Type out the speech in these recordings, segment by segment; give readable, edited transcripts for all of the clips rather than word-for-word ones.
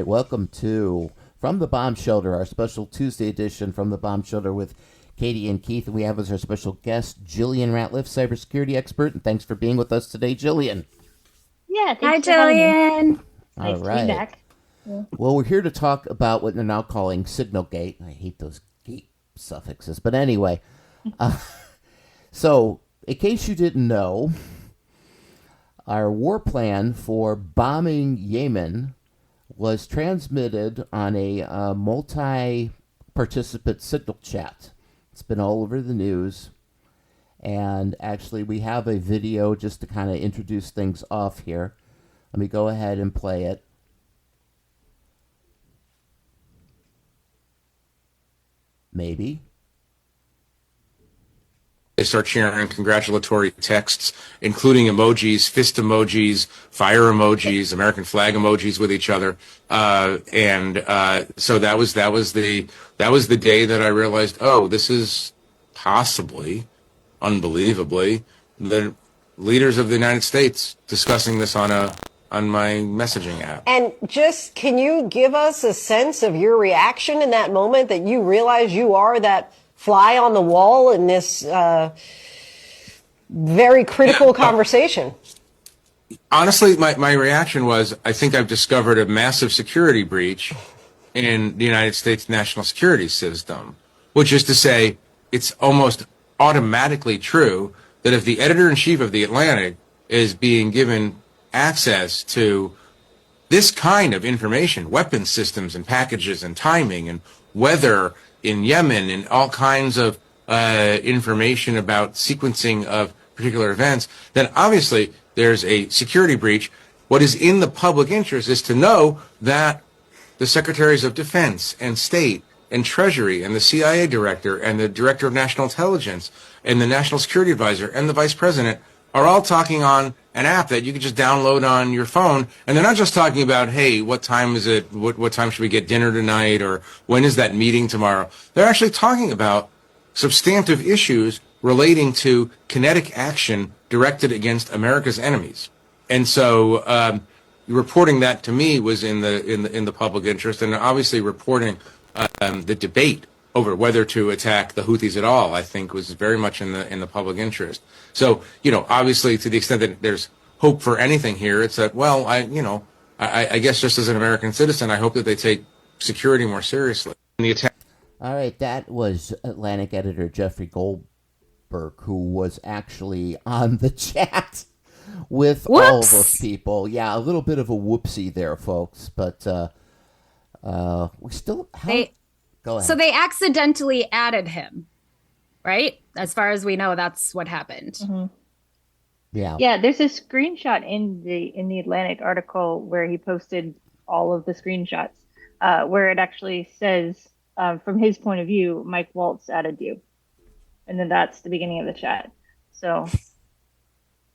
right, welcome to From the Bomb Shelter, our special Tuesday edition from the Bomb Shelter with Katie and Keith. And we have as our special guest Jillian Ratliffe, cybersecurity expert. And thanks for being with us today, Jillian. Yeah, Hi, thanks for having me. Jillian. All Nice to right. be back. Yeah. Well, we're here to talk about what they're now calling Signalgate. I hate those gate suffixes. But anyway, so in case you didn't know, our war plan for bombing Yemen was transmitted on a multi-participant signal chat. It's been all over the news. And actually, we have a video just to kind of introduce things off here. Let me go ahead and play it. Maybe. They start sharing congratulatory texts, including emojis, fist emojis, fire emojis, American flag emojis with each other, so that was the day that I realized, oh, this is possibly, unbelievably, the leaders of the United States discussing this on my messaging app. And just, can you give us a sense of your reaction in that moment that you realize you are that fly on the wall in this very critical conversation? Honestly, my reaction was, I think I've discovered a massive security breach in the United States national security system, which is to say, it's almost automatically true that if the editor-in-chief of The Atlantic is being given access to this kind of information, weapon systems and packages and timing and weather in Yemen and all kinds of information about sequencing of particular events, then obviously there's a security breach. What is in the public interest is to know that the secretaries of defense and state and treasury and the CIA director and the director of national intelligence and the national security advisor and the vice president are all talking on an app that you can just download on your phone. And they're not just talking about, hey, what time is it? What time should we get dinner tonight? Or when is that meeting tomorrow? They're actually talking about substantive issues relating to kinetic action directed against America's enemies. And so reporting that to me was in the public interest, and obviously reporting the debate over whether to attack the Houthis at all, I think, was very much in the public interest. So, obviously, to the extent that there's hope for anything here, it's that, well, I guess just as an American citizen, I hope that they take security more seriously. The attack. All right, that was Atlantic editor Jeffrey Goldberg, who was actually on the chat with all of those people. Yeah, a little bit of a whoopsie there, folks, but we still... Go ahead. So they accidentally added him, right? As far as we know, that's what happened. Mm-hmm. Yeah. Yeah, there's a screenshot in the Atlantic article where he posted all of the screenshots, where it actually says, from his point of view, Mike Waltz added you. And then that's the beginning of the chat. So...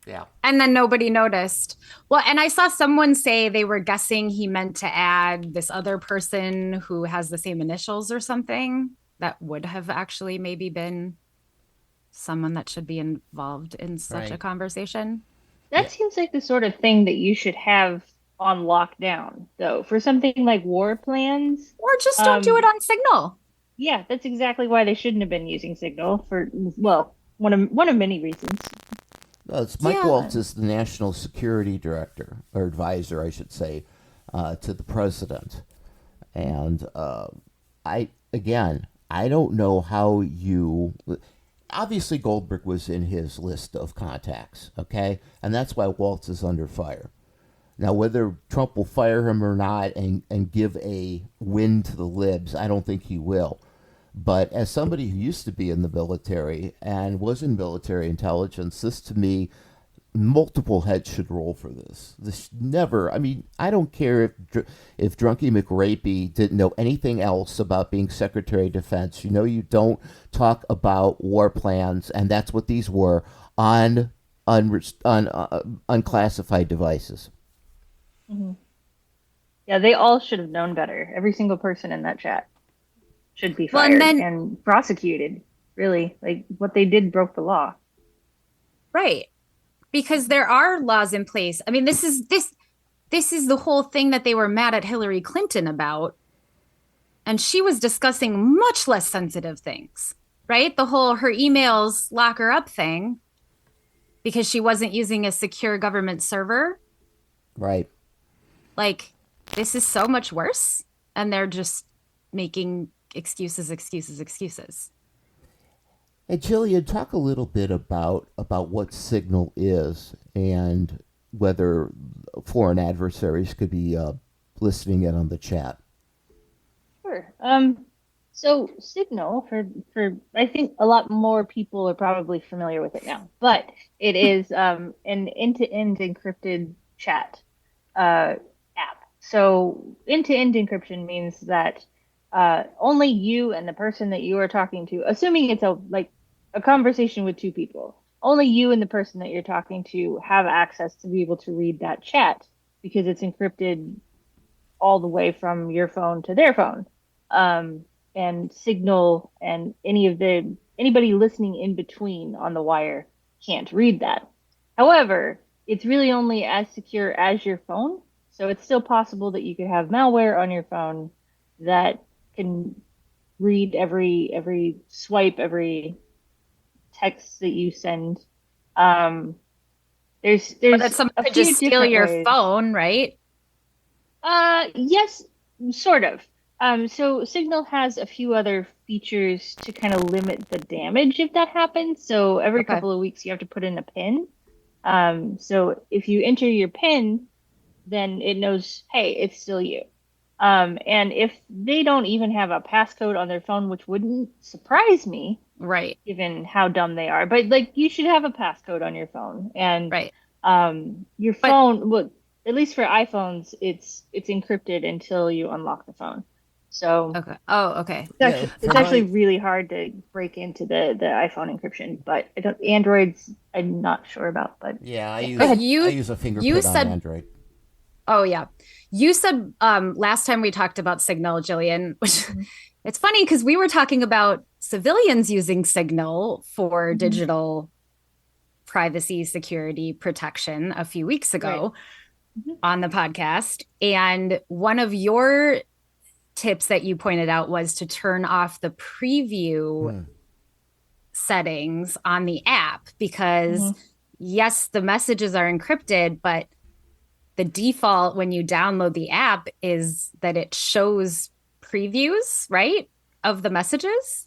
Yeah. And then nobody noticed. Well, and I saw someone say they were guessing he meant to add this other person who has the same initials or something. That would have actually maybe been someone that should be involved in such a conversation. that seems like the sort of thing that you should have on lockdown, though, for something like war plans. Or just don't do it on Signal. Yeah, that's exactly why they shouldn't have been using Signal for, well, one of many reasons. It's Mike Waltz is the national security director, or advisor, I should say, to the president. And I don't know how you... Obviously, Goldberg was in his list of contacts, okay? And that's why Waltz is under fire. Now, whether Trump will fire him or not and give a win to the libs, I don't think he will. But as somebody who used to be in the military and was in military intelligence, this to me, multiple heads should roll for this. This never, I mean, I don't care if Drunky McRapey didn't know anything else about being Secretary of Defense. You know, you don't talk about war plans, and that's what these were, on unclassified devices. Mm-hmm. Yeah, they all should have known better. Every single person in that chat should be fired and prosecuted. Really, like what they did broke the law. Right. Because there are laws in place. I mean, this this is the whole thing that they were mad at Hillary Clinton about. And she was discussing much less sensitive things, right? The whole her emails lock her up thing because she wasn't using a secure government server. Right. Like, this is so much worse. And they're just making excuses. Hey, Jillian, talk a little bit about what Signal is and whether foreign adversaries could be listening in on the chat. Sure. So Signal, for I think a lot more people are probably familiar with it now, but it is an end-to-end encrypted chat app. So end-to-end encryption means that only you and the person that you are talking to, assuming it's a conversation with two people, only you and the person that you're talking to have access to be able to read that chat because it's encrypted all the way from your phone to their phone. And Signal and anybody listening in between on the wire can't read that. However, it's really only as secure as your phone. So it's still possible that you could have malware on your phone that can read every swipe, every text that you send. There's that someone could just steal your phone, right? Yes, sort of. So Signal has a few other features to kind of limit the damage if that happens. So every couple of weeks you have to put in a PIN. So if you enter your PIN, then it knows, hey, it's still you. And if they don't even have a passcode on their phone, which wouldn't surprise me, right, given how dumb they are, but like you should have a passcode on your phone. And right. Your phone, well, at least for iPhones, it's encrypted until you unlock the phone. So okay. Oh, okay. It's actually really hard to break into the iPhone encryption, but Androids I'm not sure about. But yeah, I use a fingerprint on Android. Oh yeah, you said last time we talked about Signal, Jillian, which it's funny because we were talking about civilians using Signal for digital privacy, security, protection a few weeks ago on the podcast, and one of your tips that you pointed out was to turn off the preview settings on the app because yes, the messages are encrypted, but the default when you download the app is that it shows previews, right, of the messages.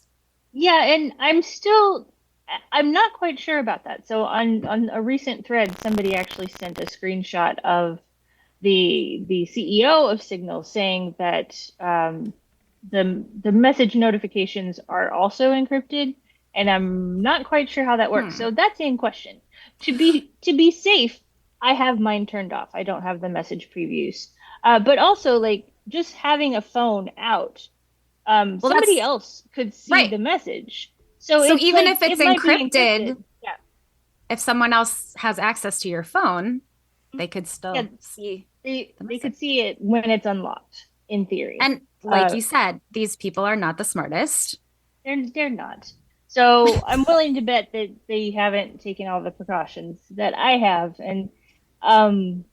Yeah, and I'm not quite sure about that. So on a recent thread, somebody actually sent a screenshot of the CEO of Signal saying that the message notifications are also encrypted, and I'm not quite sure how that works. So that's in question. To be safe, I have mine turned off. I don't have the message previews. But also, like, just having a phone out, somebody else could see the message. So even if it's encrypted, if someone else has access to your phone, they could still see. They could see it when it's unlocked, in theory. And like you said, these people are not the smartest. They're not. So I'm willing to bet that they haven't taken all the precautions that I have. And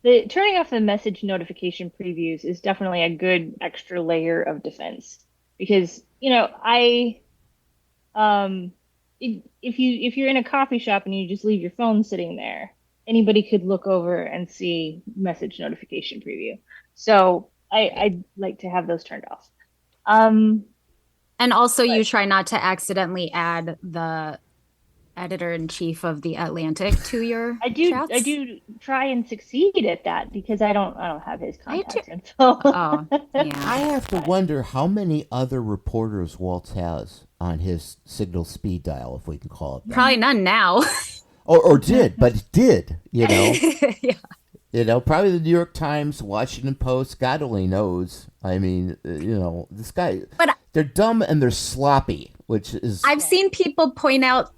the turning off the message notification previews is definitely a good extra layer of defense because if you're in a coffee shop and you just leave your phone sitting there, anybody could look over and see message notification preview. So I'd like to have those turned off. And also you try not to accidentally add the editor-in-chief of The Atlantic to your chats? I do try and succeed at that because I don't have his contact info. Oh, yeah. I have to wonder how many other reporters Waltz has on his Signal speed dial, if we can call it that. Probably none now. or did, you know. Yeah. You know, probably the New York Times, Washington Post, God only knows. I mean, this guy, they're dumb and they're sloppy, which is... I've seen people point out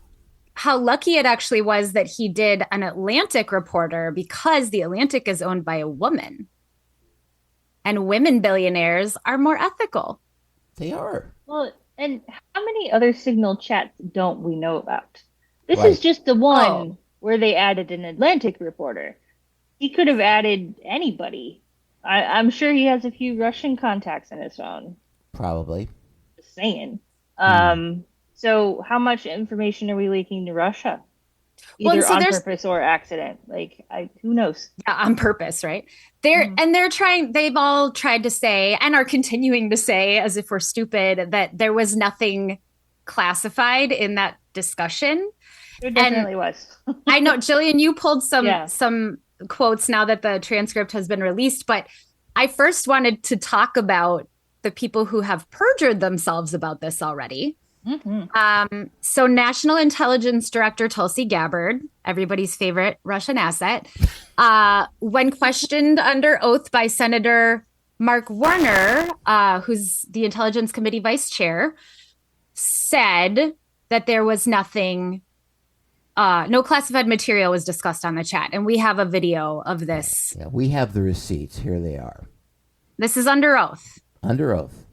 how lucky it actually was that he did an Atlantic reporter because The Atlantic is owned by a woman. And women billionaires are more ethical. They are. Well, and how many other Signal chats don't we know about? This is just the one where they added an Atlantic reporter. He could have added anybody I'm sure he has a few Russian contacts in his phone. Probably. Just saying. So how much information are we leaking to Russia? Well, Either so on purpose or accident. Like, who knows? Yeah, on purpose, right? They've all tried to say and are continuing to say, as if we're stupid, that there was nothing classified in that discussion. There definitely was. I know, Jillian, you pulled some quotes now that the transcript has been released, but I first wanted to talk about the people who have perjured themselves about this already. So National Intelligence Director Tulsi Gabbard, everybody's favorite Russian asset, when questioned under oath by Senator Mark Warner, who's the Intelligence Committee Vice Chair, said that there was nothing, no classified material was discussed on the chat. And we have a video of this. Yeah, we have the receipts. Here they are. This is under oath. Under oath.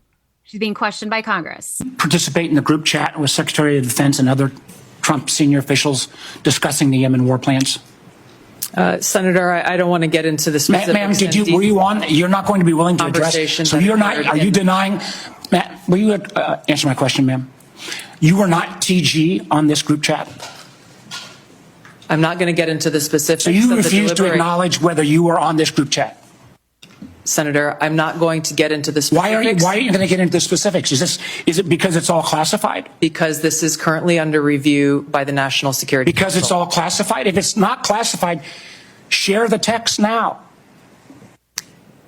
She's being questioned by Congress. Participate in the group chat with Secretary of Defense and other Trump senior officials discussing the Yemen war plans? Senator, I don't want to get into the specifics. Ma'am, were you on? You're not going to be willing to address. So you're not. Are you denying? Matt, will you answer my question, ma'am? You were not TG on this group chat. I'm not going to get into the specifics. So you refuse to acknowledge whether you were on this group chat. Senator, I'm not going to get into the specifics. Why are you going to get into the specifics? Is it because it's all classified? Because this is currently under review by the National Security Because Council. it's all classified? If it's not classified, share the text now.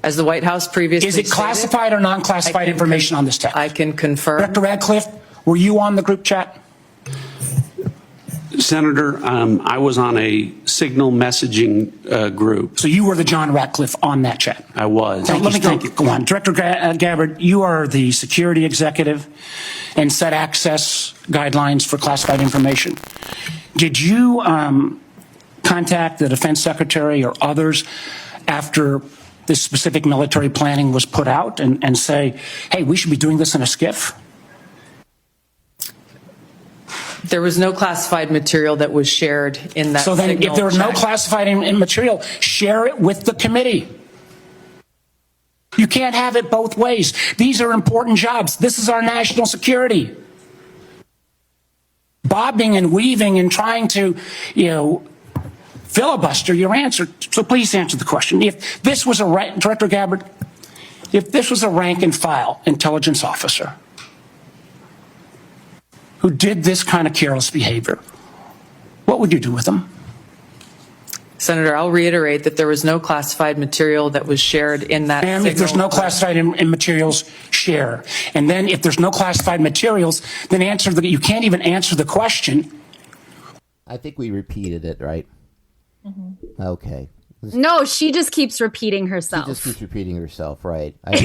As the White House previously Is it classified or non-classified information on this text? I can confirm. Director Ratcliffe, were you on the group chat? Senator, I was on a signal messaging group. So you were the John Ratcliffe on that chat? I was. Thank you. Go on. Director Gabbard, you are the security executive and set access guidelines for classified information. Did you contact the defense secretary or others after this specific military planning was put out and say, hey, we should be doing this in a skiff? There was no classified material that was shared in that. So then if there was no classified material, share it with the committee. You can't have it both ways. These are important jobs. This is our national security. Bobbing and weaving and trying to, filibuster your answer. So please answer the question. If this was Director Gabbard, if this was a rank and file intelligence officer who did this kind of careless behavior, what would you do with them? Senator, I'll reiterate that there was no classified material that was shared in that. Ma'am, if there's no classified materials, share. And then if there's no classified materials, then you can't even answer the question. I think we repeated it, right? Mm-hmm. Okay. No, she just keeps repeating herself. She just keeps repeating herself, right? I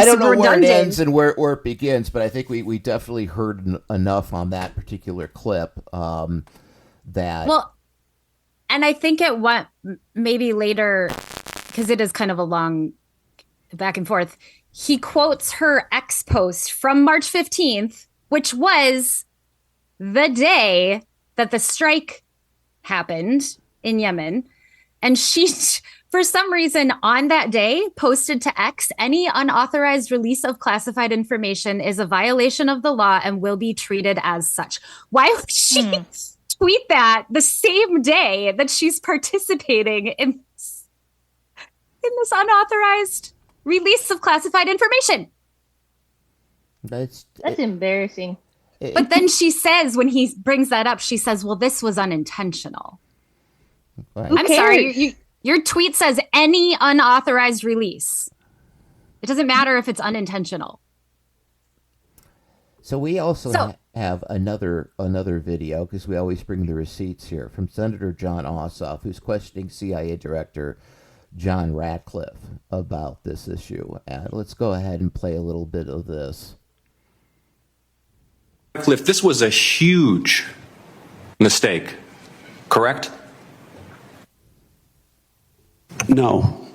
don't know where it ends and where it begins, but I think we definitely heard enough on that particular clip that. Well, and I think it went maybe later, because it is kind of a long back and forth. He quotes her X post from March 15th, which was the day that the strike happened in Yemen. And she, for some reason, on that day, posted to X, any unauthorized release of classified information is a violation of the law and will be treated as such. Why would she tweet that the same day that she's participating in this unauthorized release of classified information? That's embarrassing. But then she says, when he brings that up, she says, well, this was unintentional. Right. I'm sorry, your tweet says any unauthorized release. It doesn't matter if it's unintentional. So we also have another video, because we always bring the receipts here, from Senator John Ossoff, who's questioning CIA Director John Ratcliffe about this issue. And let's go ahead and play a little bit of this. Ratcliffe, this was a huge mistake, correct? No.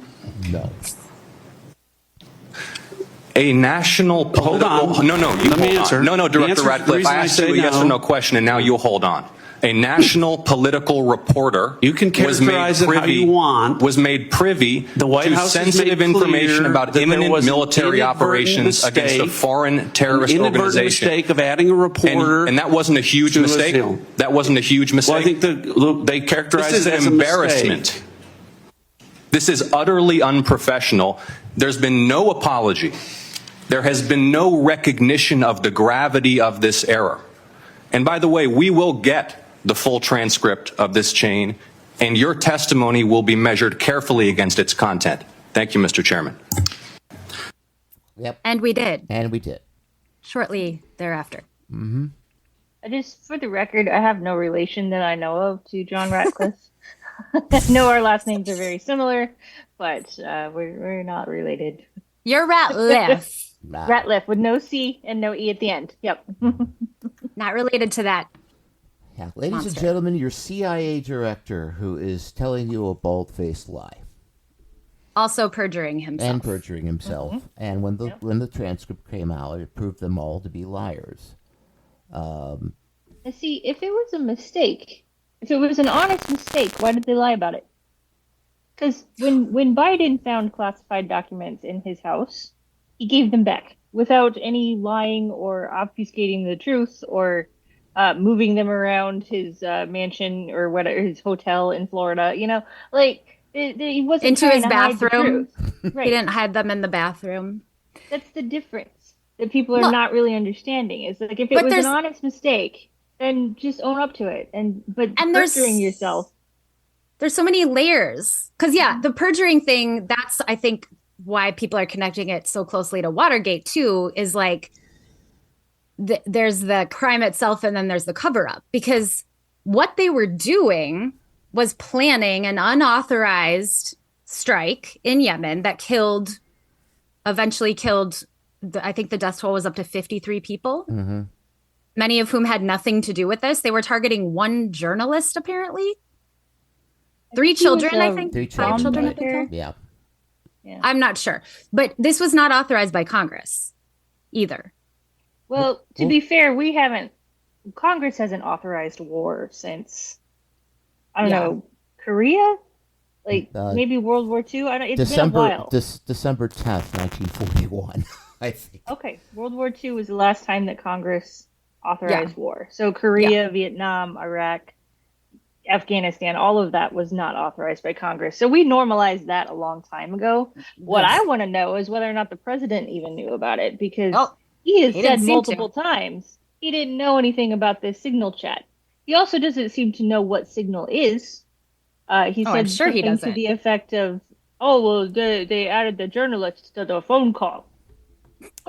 A national. Hold on. No, you Let me hold answer. on. No, Director Ratcliffe. I asked you a yes or no question, and now you hold on. A national political reporter You can characterize it how you want. was made privy The White to House has made sensitive information clear about that there imminent was an military inadvertent operations against a mistake, foreign terrorist an inadvertent organization. mistake of adding a reporter. And that wasn't a huge to a mistake. deal. That wasn't a huge mistake. Well, I think they characterize This is it as an a embarrassment. mistake. This is utterly unprofessional. There's been no apology. There has been no recognition of the gravity of this error. And by the way, we will get the full transcript of this chain, and your testimony will be measured carefully against its content. Thank you, Mr. Chairman. Yep. And we did And we did. shortly thereafter. Just for the record, I have no relation that I know of to John Ratcliffe. I know our last names are very similar, but we're not related. You're Ratcliffe. Nah. Ratliff with no C and no E at the end. Yep. Not related to that. Yeah. Ladies and Monster. gentlemen, your CIA director who is telling you a bald-faced lie Also perjuring himself. and perjuring himself. And when the transcript came out, it proved them all to be liars. And see, if it was a mistake, if it was an honest mistake, why did they lie about it? Because when Biden found classified documents in his house, he gave them back without any lying or obfuscating the truth or moving them around his mansion or whatever, his hotel in Florida. You know, like he wasn't Into trying his to hide the bathroom. truth. Right. He didn't hide them in the bathroom. That's the difference that people are Well, not really understanding. Is like if it but was an there's- honest mistake, then just own up to it. But And there's- perjuring yourself. There's so many layers. Because, yeah, the perjuring thing, that's, I think, why people are connecting it so closely to Watergate, too, is like there's the crime itself and then there's the cover up. Because what they were doing was planning an unauthorized strike in Yemen that eventually killed, I think the death toll was up to 53 people. Mm-hmm. Many of whom had nothing to do with this. They were targeting one journalist, apparently. 3 children, I think. 3 5 children, I think. Yeah. I'm not sure. But this was not authorized by Congress either. Well, to be fair, Congress hasn't authorized war since, I don't know, Korea? Like maybe World War II? It's been a while. December 10th, 1941, I think. Okay, World War II was the last time that Congress authorized war. So Korea, Vietnam, Iraq, Afghanistan, all of that was not authorized by Congress. So we normalized that a long time ago. What I want to know is whether or not the president even knew about it, because he has said multiple times he didn't know anything about this Signal chat. He also doesn't seem to know what Signal is. He said I'm sure he something to doesn't. the effect of, "Oh, well, they added the journalists to the phone call."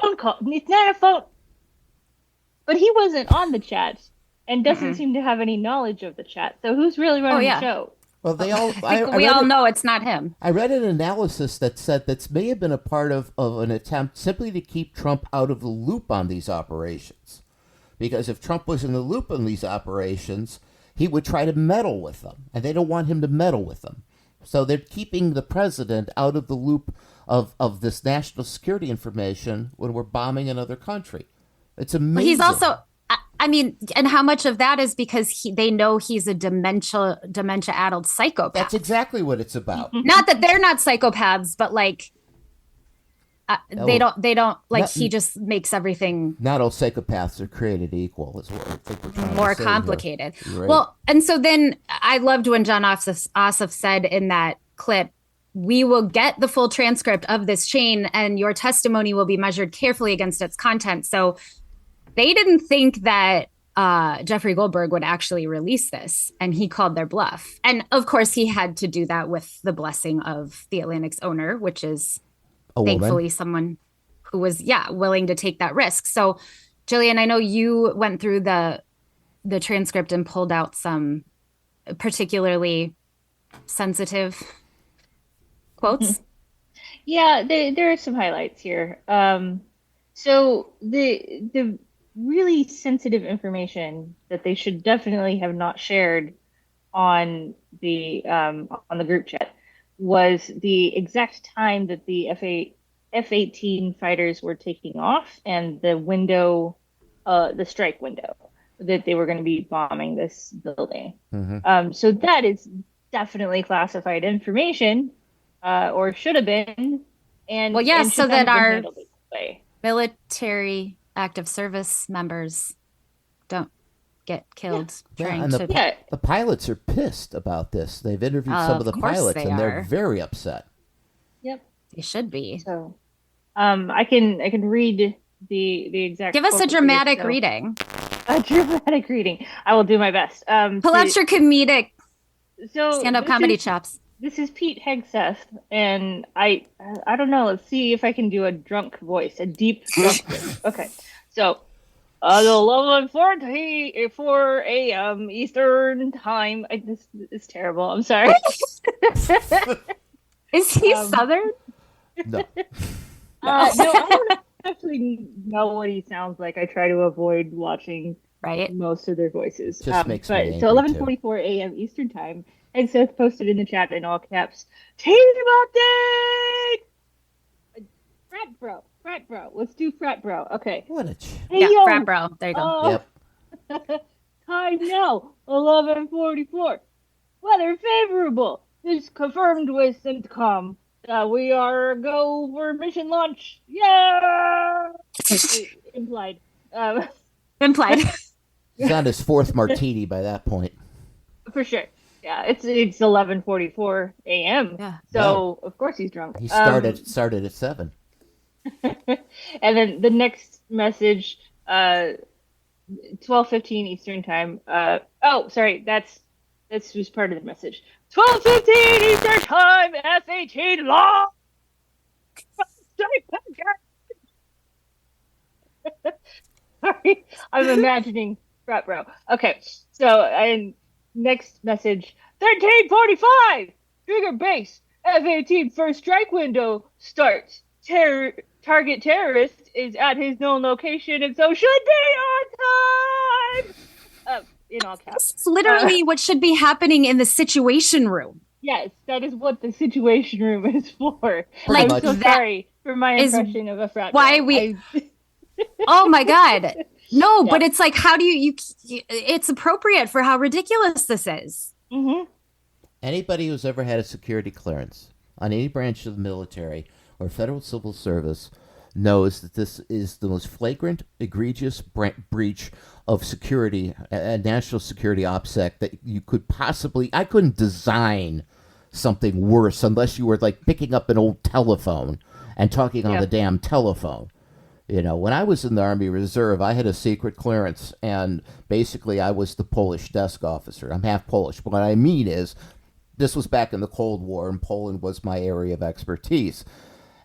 Phone call? It's not a phone. But he wasn't on the chat and doesn't seem to have any knowledge of the chat. So who's really running the show? Well, they all. We all know it's not him. I read an analysis that said that may have been a part of an attempt simply to keep Trump out of the loop on these operations. Because if Trump was in the loop on these operations, he would try to meddle with them. And they don't want him to meddle with them. So they're keeping the president out of the loop of this national security information when we're bombing another country. It's amazing. Well, he's also, I mean, and how much of that is because they know he's a dementia-addled psychopath. That's exactly what it's about. Not that they're not psychopaths, but like they don't like he just makes everything Not all psychopaths are created equal. Is what I think we're trying more to say here. complicated. You're right. Well, and so then I loved when John Ossoff said in that clip, "We will get the full transcript of this chain and your testimony will be measured carefully against its content." So they didn't think that Jeffrey Goldberg would actually release this, and he called their bluff. And of course, he had to do that with the blessing of the Atlantic's owner, which is thankfully someone who was, willing to take that risk. So, Jillian, I know you went through the transcript and pulled out some particularly sensitive quotes. Yeah, there are some highlights here. So the really sensitive information that they should definitely have not shared on the group chat was the exact time that the F-18 fighters were taking off and the window, the strike window. that they were going to be bombing this building. So that is definitely classified information, or should have been. And Well, yes, and so should not that have been our handled this way. military active service members don't get killed trying and to. the pilots are pissed about this. They've interviewed some of the Of course pilots, they and they're are. very upset. Yep. They should be. So, I can read the exact. Give us quote a for you, dramatic so- reading. A dramatic reading. I will do my best. Pull out your comedic so stand-up this comedy is- chops. This is Pete Hegseth, and I don't know. Let's see if I can do a drunk voice, a deep drunk voice. Okay, so the 11:44 a.m. Eastern time. This is terrible. I'm sorry. Is he Southern? No. No, I don't actually know what he sounds like. I try to avoid watching most of their voices. Just makes me angry, so 11:44 a.m. Eastern time. And Seth posted in the chat in all caps, team update! Frat bro. Let's do frat bro. Okay. What a Hey, Yeah, yo, frat bro. There you go. Yep. Time now, 11:44. Weather favorable. This confirmed with CENTCOM. We are go for mission launch. Yeah! Implied. Implied. He's on his fourth martini by that point. For sure. Yeah, it's 11:44 a.m. Yeah. So of course he's drunk. He started at 7. And then the next message, 12:15 Eastern time. Sorry, that's just part of the message. 12:15 Eastern time. F-18 law. Sorry, I'm imagining frat bro. Okay, so and next message, 13:45. Trigger base. F-18 first strike window starts. Target terrorist is at his known location, and so should be on time. In all caps. It's literally what should be happening in the situation room. Yes, that is what the situation room is for. Like I'm so that sorry for my is impression of a frat. why bro. we- Oh my God. No, Yeah. but it's like, how do you, it's appropriate for how ridiculous this is. Mhm. Anybody who's ever had a security clearance on any branch of the military or federal civil service knows that this is the most flagrant, egregious breach of security, national security OPSEC that you could possibly. I couldn't design something worse unless you were like picking up an old telephone and talking on the damn telephone. You know, when I was in the Army Reserve, I had a secret clearance, and basically I was the Polish desk officer. I'm half Polish, but what I mean is, this was back in the Cold War, and Poland was my area of expertise.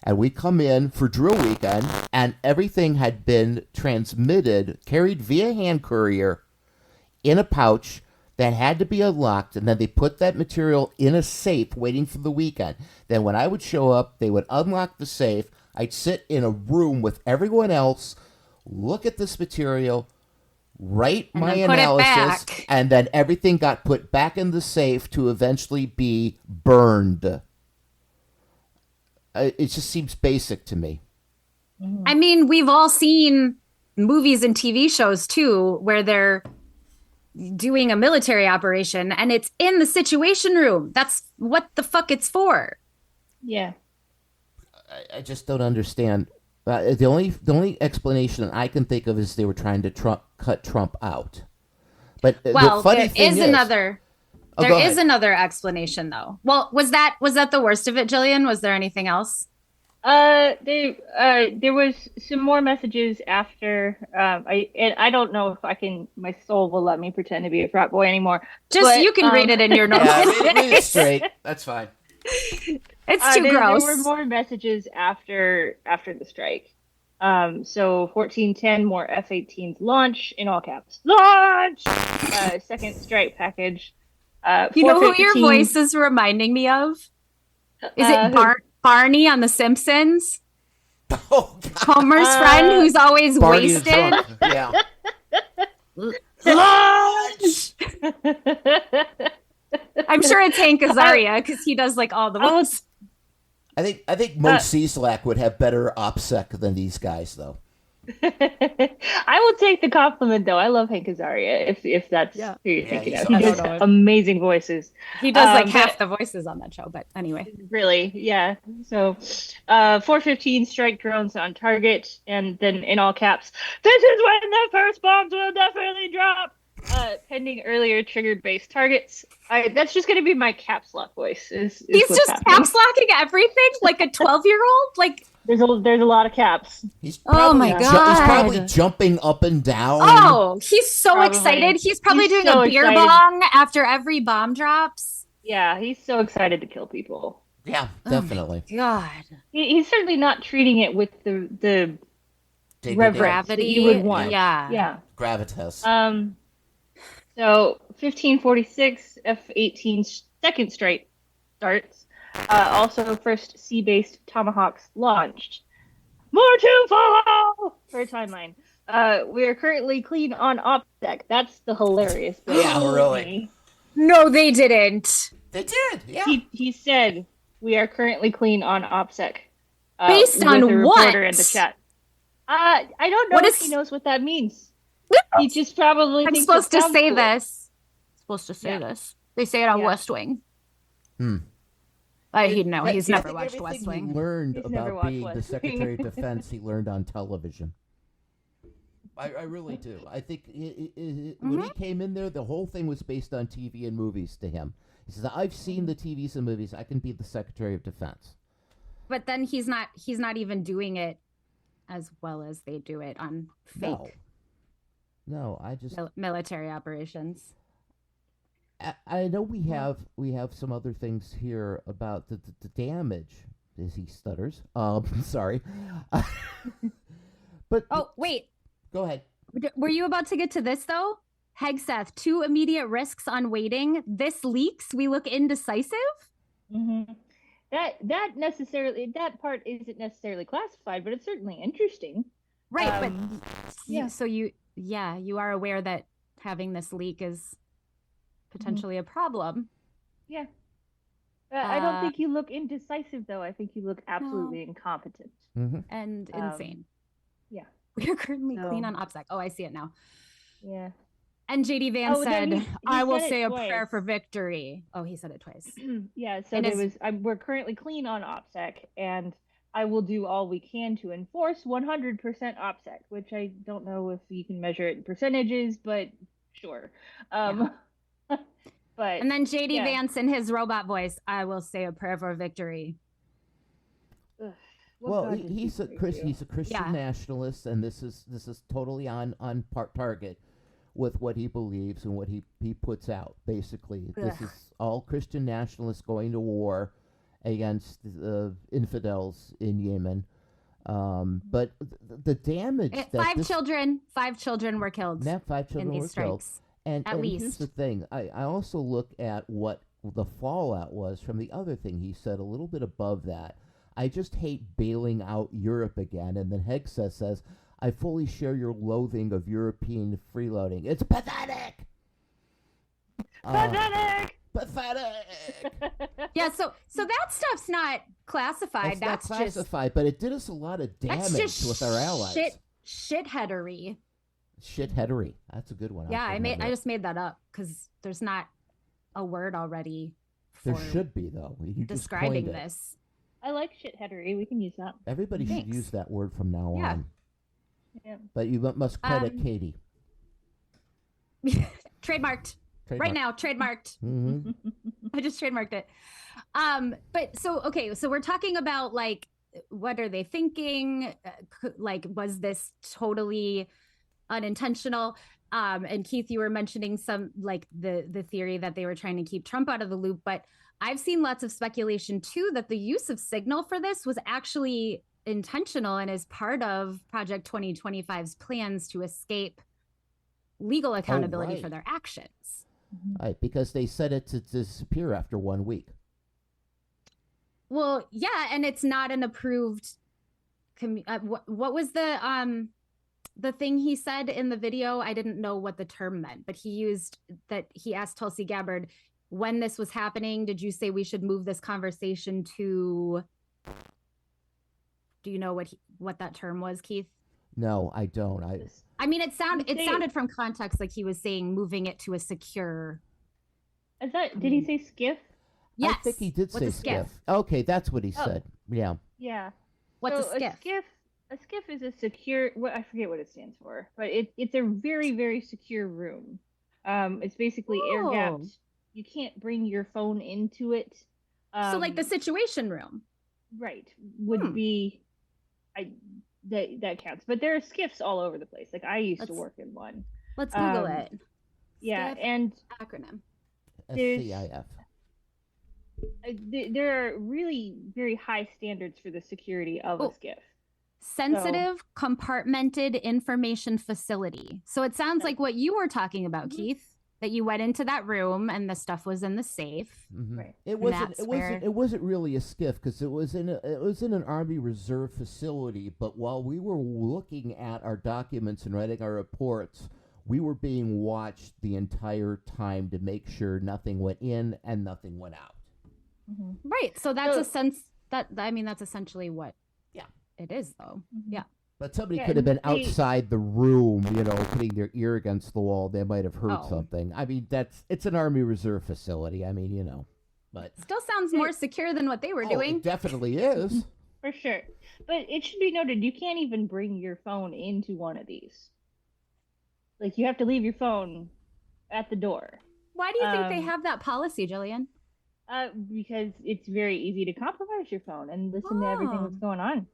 And we come in for drill weekend, and everything had been transmitted, carried via hand courier in a pouch that had to be unlocked, and then they put that material in a safe waiting for the weekend. Then when I would show up, they would unlock the safe. I'd sit in a room with everyone else, look at this material, write And my then put it analysis, back. and then everything got put back in the safe to eventually be burned. It just seems basic to me. I mean, we've all seen movies and TV shows too, where they're doing a military operation and it's in the situation room. That's what the fuck it's for. Yeah. I just don't understand. The only explanation I can think of is they were trying to cut Trump out. But Well, the funny there thing is is another. Oh, There go is ahead. another explanation, though. Well, was that the worst of it, Jillian? Was there anything else? There was some more messages after. I don't know if I can. My soul will let me pretend to be a frat boy anymore. Just but, you can read it in your normal. Yeah, read it straight. That's fine. It's too gross. There were more messages after the strike. So 1410 more F-18s launch in all caps. Launch. Second strike package. You know who your 4:15 voice is reminding me of? Is it Barney on The Simpsons? Oh, God. Homer's friend who's always Barney is wasted. drunk. Yeah. Lunch! I'm sure it's Hank Azaria because he does like all the ones. I think Mo Cieslak would have better OPSEC than these guys, though. I will take the compliment though. I love Hank Azaria. If that's Yeah. who you're Yeah, thinking he's of, he does awesome. amazing voices. He does like But half the voices on that show, but anyway. really, yeah. So, 415 strike drones on target, and then in all caps, this is when the first bombs will definitely drop. Pending earlier triggered base targets. That's just gonna be my caps lock voice. Is He's what's just happening. caps locking everything like a 12-year-old. Like, There's a lot of caps. He's oh my probably God. he's probably jumping up and down. Oh, he's so Probably. excited. He's probably He's doing so a beer excited. bong after every bomb drops. Yeah, he's so excited to kill people. Yeah, definitely. God. He's certainly not treating it with the Day-to-day. reverence Gravity. that you would want. Yeah. Yeah. Gravitas. So 1546 F-18 second strike starts. Also, first sea-based Tomahawks launched. More to follow for a timeline. We are currently clean on OPSEC. That's the hilarious bit. Yeah, really. No, they didn't. They did. Yeah. He said we are currently clean on OPSEC. Based with on a reporter what? in the chat. I don't know What if is- he knows what that means. He just probably I'm thinks supposed it to sounds say cool. this. Supposed to say Yeah. this. They say it on Yeah. West Wing. Hmm. He'd know. He's I never think watched everything West He Wing. learned He's never about watched being the West Secretary of Wing. Defense. He learned on television. I really do. I think when he came in there, the whole thing was based on TV and movies to him. He says, "I've seen the TVs and movies. I can be the Secretary of Defense." But then he's not even doing it as well as they do it on fake No, I just military operations. I know we have some other things here about the damage. As he stutters. Sorry. But Oh, wait. go ahead. Were you about to get to this though? Hegseth, 2 immediate risks on waiting. This leaks. We look indecisive. Mm-hmm. That part isn't necessarily classified, but it's certainly interesting. Right, but yeah. you are aware that having this leak is potentially a problem. Yeah. I don't think you look indecisive, though. I think you look absolutely incompetent. Mm-hmm. And insane. Yeah. We are currently So- clean on OPSEC. Oh, I see it now. Yeah. And JD Vance Oh, then said, he I will said it say a twice. prayer for victory. Oh, he said it twice. Yeah. So And there is- was. We're currently clean on OPSEC, and I will do all we can to enforce 100% OPSEC, which I don't know if you can measure it in percentages, but sure. But And then JD yeah. Vance in his robot voice, I will say a prayer for victory. Ugh, what Well, God did he he's a pray Chris. to? He's a Christian Yeah. nationalist, and this is totally on target with what he believes and what he puts out. Basically, this Ugh. is all Christian nationalists going to war against the infidels in Yemen. But the damage that 5 this, children were killed that 5 in children these were killed. strikes. And At here's least. the thing. I also look at what the fallout was from the other thing he said a little bit above that. I just hate bailing out Europe again. And then Hegseth says, I fully share your loathing of European freeloading. It's pathetic! Pathetic. Pathetic! Yeah, so that stuff's not classified. It's not That's classified, but it did us a lot of that's damage just with our allies. shitheadery. Shitheadery. That's a good one. Yeah, I I just made that up because there's not a word already for There should be, though. You just describing coined it. this. I like shitheadery. We can use that. Everybody should Thanks. use that word from now Yeah. on. Yeah. But you must credit Katie. Trademarked. Right now, trademarked. Mm-hmm. I just trademarked it. But so okay, so we're talking about like what are they thinking? Like, was this totally unintentional? And Keith, you were mentioning some like the theory that they were trying to keep Trump out of the loop, but I've seen lots of speculation too that the use of Signal for this was actually intentional and is part of Project 2025's plans to escape legal accountability right. for their actions. Right, because they said it to disappear after 1 week. Well, yeah, and it's not an approved. What was the thing he said in the video? I didn't know what the term meant, but he used that. He asked Tulsi Gabbard when this was happening. Did you say we should move this conversation to? Do you know what that term was, Keith? No, I don't. I mean, it sounded from context like he was saying moving it to a secure. Did he say skiff? Yes. I think he did say a skiff. Okay, that's what he said. Yeah. Yeah. What's So a skiff? A skiff is a secure. I forget what it stands for, but it's a very, very secure room. It's basically air gapped. You can't bring your phone into it. So like the situation room. Right. Would be. That counts. But there are skiffs all over the place. Like I used to work in one. Let's Google it. Yeah, Skiff and acronym. SCIF. There are really very high standards for the security of a skiff. Sensitive compartmented information facility. So it sounds like what you were talking about, Keith, that you went into that room and the stuff was in the safe. Right. It wasn't really a skiff because it was in an Army Reserve facility. But while we were looking at our documents and writing our reports, we were being watched the entire time to make sure nothing went in and nothing went out. Mm-hmm. Right. So that's that's essentially what it is, though. Mm-hmm. Yeah. But somebody could have been outside the room, putting their ear against the wall. They might have heard something. I mean, it's an Army Reserve facility. I mean, but still sounds more secure than what they were doing. It definitely is. For sure. But it should be noted, you can't even bring your phone into one of these. Like, you have to leave your phone at the door. Why do you think they have that policy, Jillian? Because it's very easy to compromise your phone and listen to everything that's going on.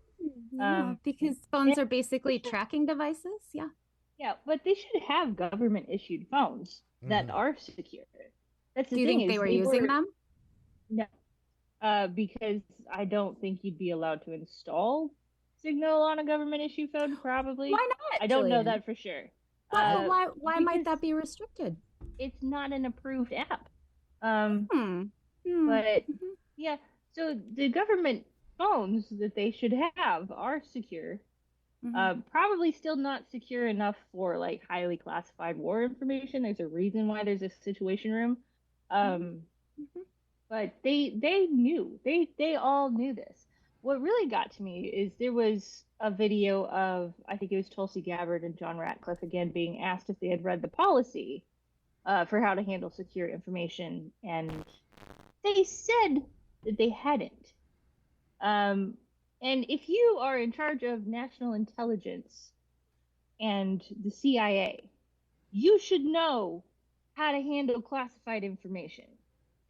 Yeah, because phones are basically tracking devices. Yeah. Yeah, but they should have government issued phones that are secure. That's the Do you thing. think they were using them? No. Because I don't think you'd be allowed to install Signal on a government issued phone, probably. Why not? I don't know Jillian? that for sure. Why might that be restricted? It's not an approved app. But yeah, so the government phones that they should have are secure. Probably still not secure enough for like highly classified war information. There's a reason why there's a situation room. But they knew. They all knew this. What really got to me is there was a video of, I think it was Tulsi Gabbard and John Ratcliffe again being asked if they had read the policy for how to handle secure information, and they said that they hadn't. And if you are in charge of national intelligence and the CIA, you should know how to handle classified information.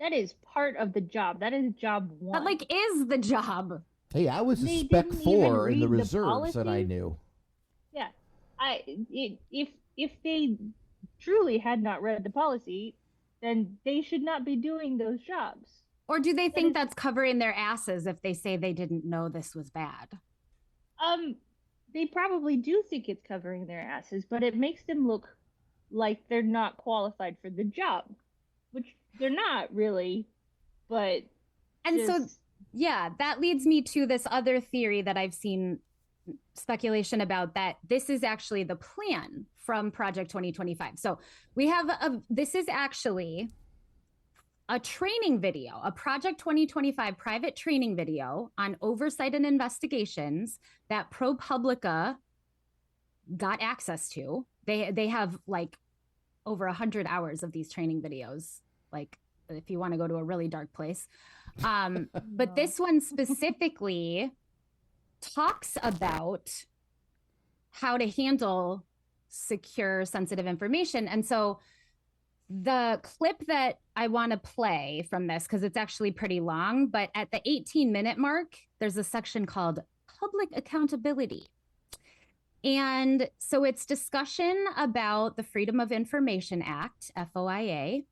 That is part of the job. That is job one. That is the job. Hey, I was a Spec 4 in the reserves, and I knew. Yeah, if they truly had not read the policy, then they should not be doing those jobs. Or do they think that's covering their asses if they say they didn't know this was bad? They probably do think it's covering their asses, but it makes them look like they're not qualified for the job, which they're not really. But that leads me to this other theory that I've seen speculation about, that this is actually the plan from Project 2025. So we have this is actually a training video, a Project 2025 private training video on oversight and investigations that ProPublica got access to. They have like over 100 hours of these training videos, like if you want to go to a really dark place. But this one specifically talks about how to handle secure, sensitive information. And so the clip that I want to play from this, because it's actually pretty long, but at the 18-minute mark, there's a section called Public Accountability. And so it's discussion about the Freedom of Information Act, FOIA,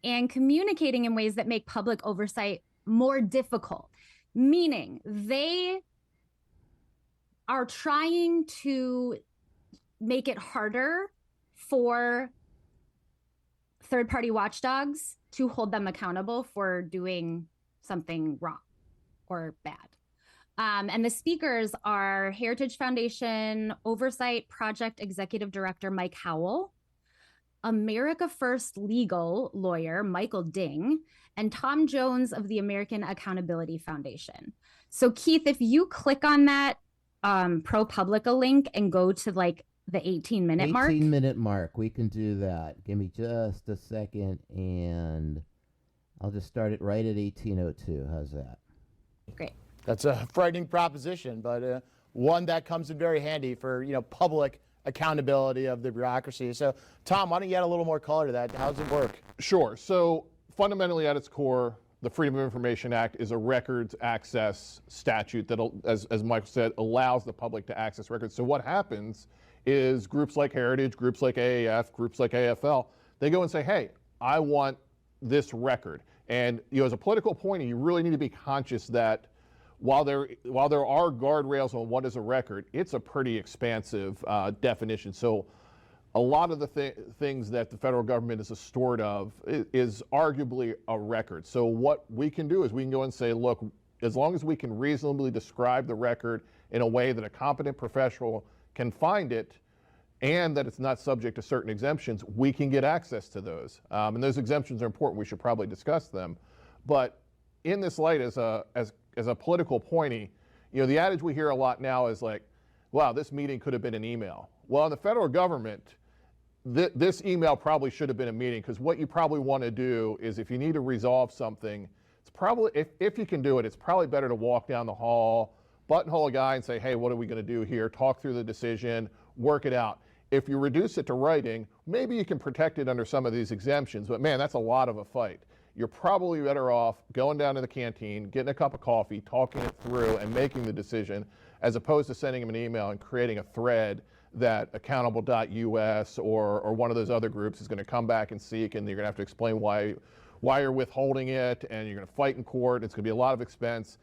and communicating in ways that make public oversight more difficult, meaning they are trying to make it harder for third-party watchdogs to hold them accountable for doing something wrong or bad. And the speakers are Heritage Foundation Oversight Project Executive Director Mike Howell, America First legal lawyer Michael Ding, and Tom Jones of the American Accountability Foundation. So Keith, if you click on that ProPublica link and go to like the 18-minute mark? 18-minute mark. We can do that. Give me just a second, and I'll just start it right at 18:02. How's that? Great. That's a frightening proposition, but one that comes in very handy for public accountability of the bureaucracy. So, Tom, why don't you add a little more color to that? How does it work? Sure. So fundamentally at its core, the Freedom of Information Act is a records access statute that, as Michael said, allows the public to access records. So what happens is groups like Heritage, groups like AAF, groups like AFL, they go and say, hey, I want this record. And as a political appointee, you really need to be conscious that while there are guardrails on what is a record, it's a pretty expansive definition. So a lot of the things that the federal government is a steward of is arguably a record. So what we can do is we can go and say, look, as long as we can reasonably describe the record in a way that a competent professional can find it, and that it's not subject to certain exemptions, we can get access to those. And those exemptions are important. We should probably discuss them. But in this light, as a political appointee, the adage we hear a lot now is like, wow, this meeting could have been an email. Well, in the federal government, this email probably should have been a meeting, because what you probably want to do is, if you need to resolve something, it's probably, if you can do it, it's probably better to walk down the hall, buttonhole a guy and say, hey, what are we going to do here? Talk through the decision, work it out. If you reduce it to writing, maybe you can protect it under some of these exemptions, but man, that's a lot of a fight. You're probably better off going down to the canteen, getting a cup of coffee, talking it through, and making the decision, as opposed to sending him an email and creating a thread that accountable.us or one of those other groups is going to come back and seek, and you're going to have to explain why you're withholding it, and you're going to fight in court. It's going to be a lot of expense.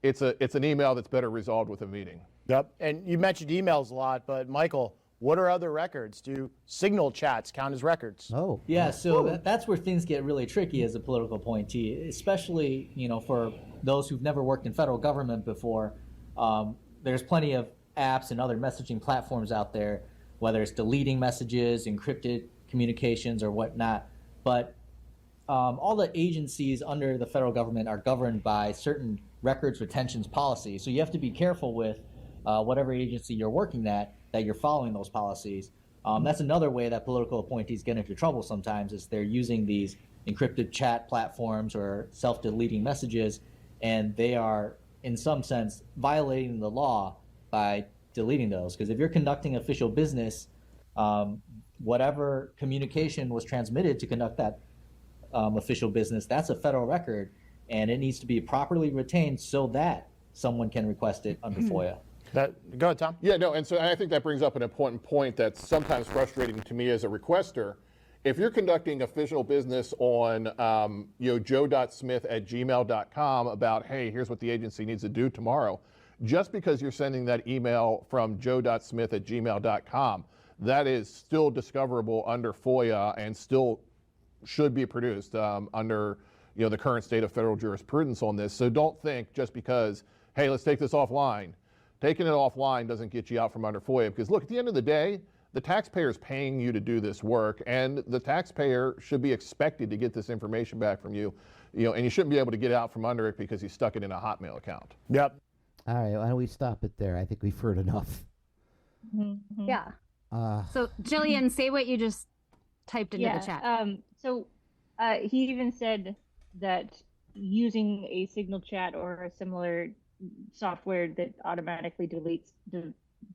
It's an email that's better resolved with a meeting. Yep. And you mentioned emails a lot, but Michael, what are other records? Do Signal chats count as records? Oh. Yeah, so that's where things get really tricky as a political appointee, especially, for those who've never worked in federal government before. There's plenty of apps and other messaging platforms out there, whether it's deleting messages, encrypted communications, or whatnot. But all the agencies under the federal government are governed by certain records retentions policies. So you have to be careful with whatever agency you're working at, that you're following those policies. That's another way that political appointees get into trouble sometimes, is they're using these encrypted chat platforms or self-deleting messages, and they are, in some sense, violating the law by deleting those. Because if you're conducting official business, whatever communication was transmitted to conduct that official business, that's a federal record, and it needs to be properly retained so that someone can request it under FOIA. Go ahead, Tom. Yeah, no, and so I think that brings up an important point that's sometimes frustrating to me as a requester. If you're conducting official business on joe.smith@gmail.com about, hey, here's what the agency needs to do tomorrow, just because you're sending that email from joe.smith@gmail.com, that is still discoverable under FOIA and still should be produced under the current state of federal jurisprudence on this. So don't think just because, hey, let's take this offline. Taking it offline doesn't get you out from under FOIA, because look, at the end of the day, the taxpayer is paying you to do this work, and the taxpayer should be expected to get this information back from you, and you shouldn't be able to get out from under it because you stuck it in a Hotmail account. Yep. All right, why don't we stop it there? I think we've heard enough. Mm-hmm. Yeah. So Jillian, say what you just typed into the chat. So he even said that using a Signal chat or a similar software that automatically deletes the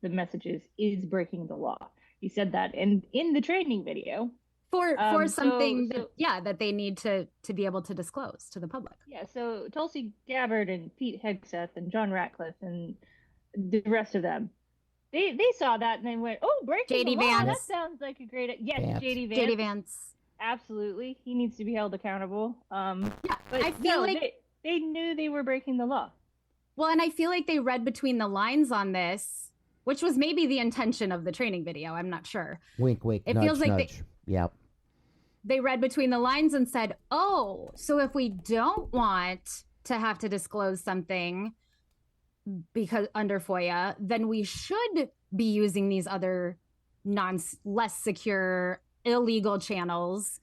messages is breaking the law. He said that in the training video for something that they need to be able to disclose to the public. Yeah, so Tulsi Gabbard and Pete Hegseth and John Ratcliffe and the rest of them, they saw that and they went, oh, breaking the law, that sounds like a great idea. Yes, JD Vance. Absolutely. He needs to be held accountable. But I feel like they knew they were breaking the law. Well, and I feel like they read between the lines on this, which was maybe the intention of the training video. I'm not sure. Wink, wink, it nudge, feels like nudge. Yep. They read between the lines and said, oh, so if we don't want to have to disclose something because under FOIA, then we should be using these other less secure, illegal channels,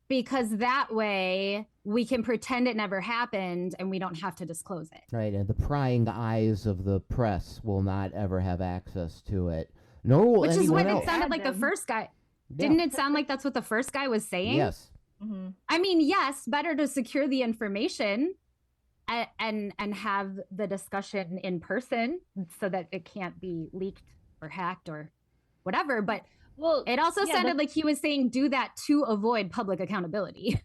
because that way we can pretend it never happened and we don't have to disclose it. Right, and the prying eyes of the press will not ever have access to it, nor will Which is anyone what else. it sounded like the first guy. Didn't it sound like that's what the first guy was saying? Yes. Mm-hmm. I mean, yes, better to secure the information and have the discussion in person so that it can't be leaked or hacked or whatever. But it also sounded like he was saying do that to avoid public accountability.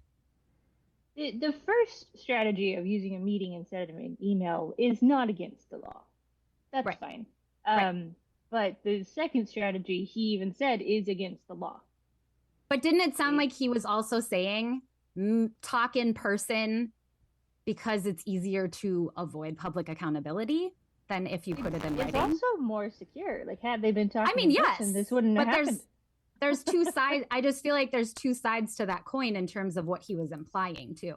The first strategy of using a meeting instead of an email is not against the law. That's fine. But the second strategy, he even said, is against the law. But didn't it sound like he was also saying talk in person because it's easier to avoid public accountability than if you put it in writing? It's also more secure. Like, had they been talking I mean, in yes, person, this wouldn't have happened. There's two sides. I just feel like there's two sides to that coin in terms of what he was implying too.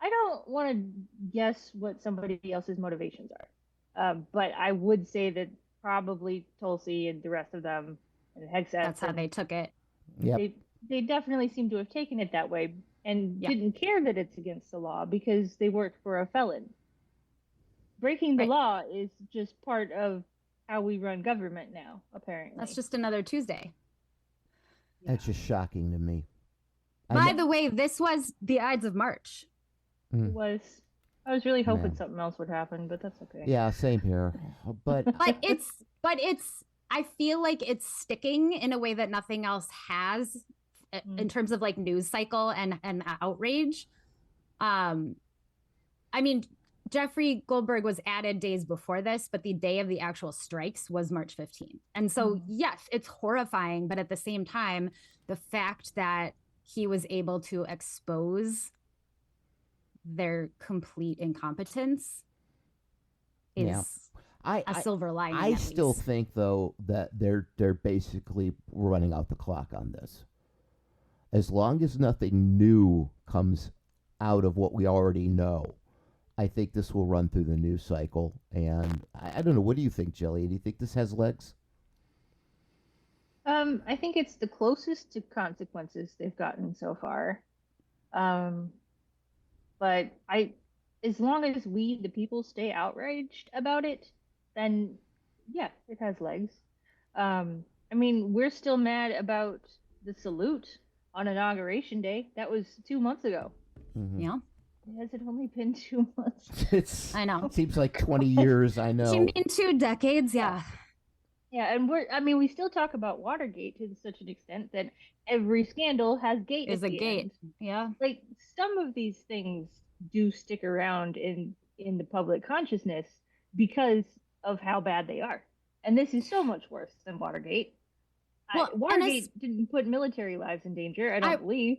I don't want to guess what somebody else's motivations are. But I would say that probably Tulsi and the rest of them and Hegseth. That's how they took it. Yep. They definitely seem to have taken it that way and didn't care that it's against the law because they worked for a felon. Breaking the law is just part of how we run government now, apparently. That's just another Tuesday. That's just shocking to me. By the way, this was the Ides of March. It was. I was really hoping something else would happen, but that's okay. Yeah, same here. But it's I feel like it's sticking in a way that nothing else has in terms of like news cycle and outrage. I mean, Jeffrey Goldberg was added days before this, but the day of the actual strikes was March 15th. And so, yes, it's horrifying. But at the same time, the fact that he was able to expose their complete incompetence is a silver lining. I still think, though, that they're basically running out the clock on this. As long as nothing new comes out of what we already know, I think this will run through the news cycle. And I don't know. What do you think, Jillian? Do you think this has legs? I think it's the closest to consequences they've gotten so far. But as long as we, the people, stay outraged about it, then yeah, it has legs. I mean, we're still mad about the salute on Inauguration Day. That was 2 months ago. Mm-hmm. Yeah. Has it only been 2 months? I know. It seems like 20 years. I know. You mean 2 decades? Yeah. Yeah, and we still talk about Watergate to such an extent that every scandal has gate. Is a gate. End. Yeah. Like, some of these things do stick around in the public consciousness because of how bad they are. And this is so much worse than Watergate. Well, Watergate didn't put military lives in danger, I don't believe.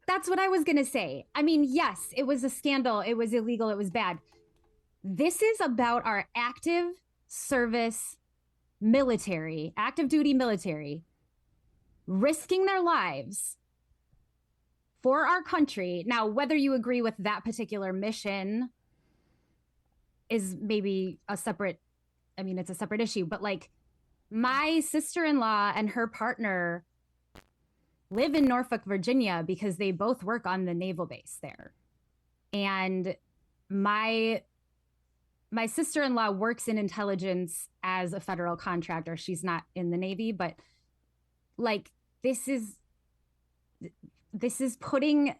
That's what I was going to say. I mean, yes, it was a scandal. It was illegal. It was bad. This is about our active service military, active duty military, risking their lives for our country. Now, whether you agree with that particular mission is maybe it's a separate issue. But like my sister-in-law and her partner live in Norfolk, Virginia, because they both work on the naval base there. And my sister-in-law works in intelligence as a federal contractor. She's not in the Navy, but like this is putting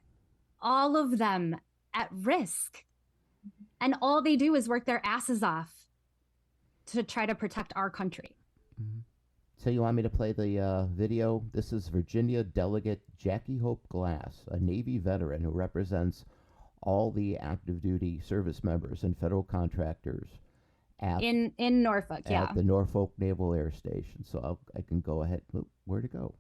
all of them at risk. And all they do is work their asses off to try to protect our country. Mm-hmm. So you want me to play the video? This is Virginia Delegate Jackie Hope Glass, a Navy veteran who represents all the active duty service members and federal contractors in Norfolk, at the Norfolk Naval Air Station. So I can go ahead. Where to go?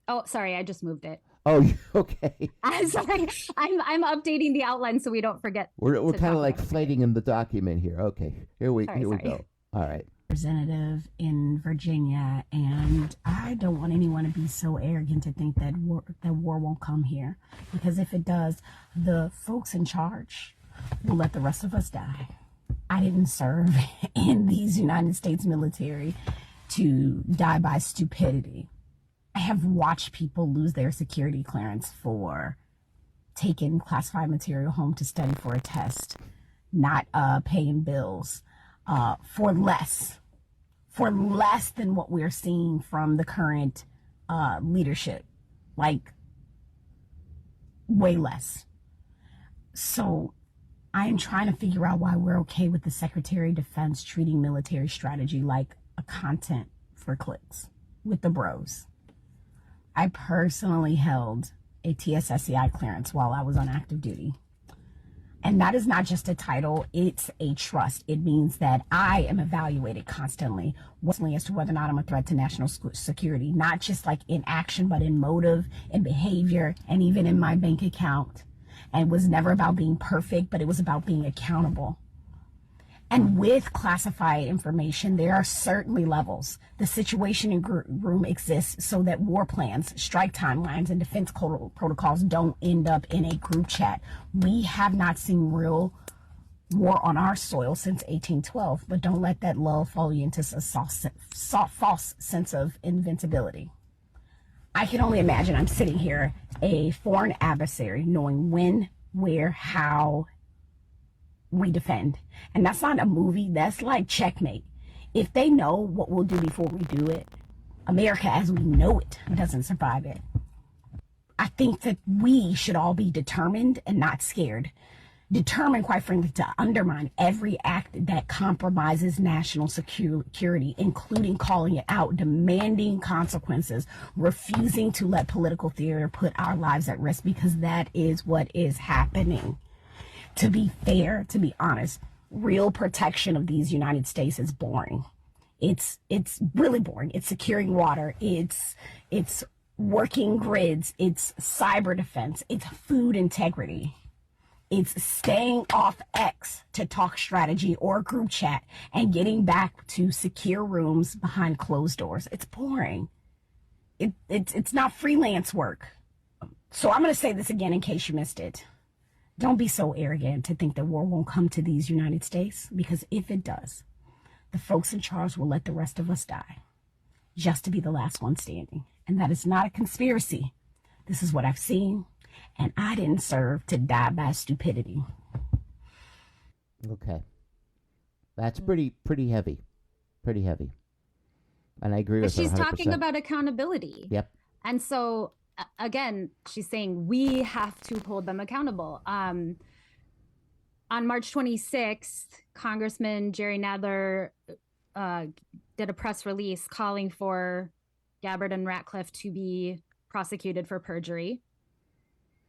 Oh, sorry, I just moved it. Oh, okay. I'm sorry. I'm updating the outline so we don't forget. We're kind of like fighting in the document here. Okay, here we go. All right. Representative in Virginia, and I don't want anyone to be so arrogant to think that war won't come here, because if it does, the folks in charge will let the rest of us die. I didn't serve in these United States military to die by stupidity. I have watched people lose their security clearance for taking classified material home to study for a test, not paying bills for less than what we're seeing from the current leadership, like way less. So I am trying to figure out why we're okay with the Secretary of Defense treating military strategy like a content for clicks with the bros. I personally held a TSSCI clearance while I was on active duty. And that is not just a title, it's a trust. It means that I am evaluated constantly as to whether or not I'm a threat to national security, not just like in action, but in motive, in behavior, and even in my bank account. And it was never about being perfect, but it was about being accountable. And with classified information, there are certainly levels. The situation room exists so that war plans, strike timelines, and defense protocols don't end up in a group chat. We have not seen real war on our soil since 1812, but don't let that lull fall you into a false sense of invincibility. I can only imagine I'm sitting here, a foreign adversary, knowing when, where, how we defend. And that's not a movie, that's like checkmate. If they know what we'll do before we do it, America as we know it doesn't survive it. I think that we should all be determined and not scared. Determined, quite frankly, to undermine every act that compromises national security, including calling it out, demanding consequences, refusing to let political theater put our lives at risk, because that is what is happening. To be fair, to be honest, real protection of these United States is boring. It's really boring. It's securing water. It's working grids. It's cyber defense. It's food integrity. It's staying off X to talk strategy or group chat and getting back to secure rooms behind closed doors. It's boring. It's not freelance work. So I'm going to say this again in case you missed it. Don't be so arrogant to think that war won't come to these United States, because if it does, the folks in charge will let the rest of us die just to be the last one standing. And that is not a conspiracy. This is what I've seen, and I didn't serve to die by stupidity. Okay. That's pretty heavy. Pretty heavy. And I agree with her 100%. She's talking about accountability. Yep. And so again, she's saying we have to hold them accountable. On March 26th, Congressman Jerry Nadler did a press release calling for Gabbard and Ratcliffe to be prosecuted for perjury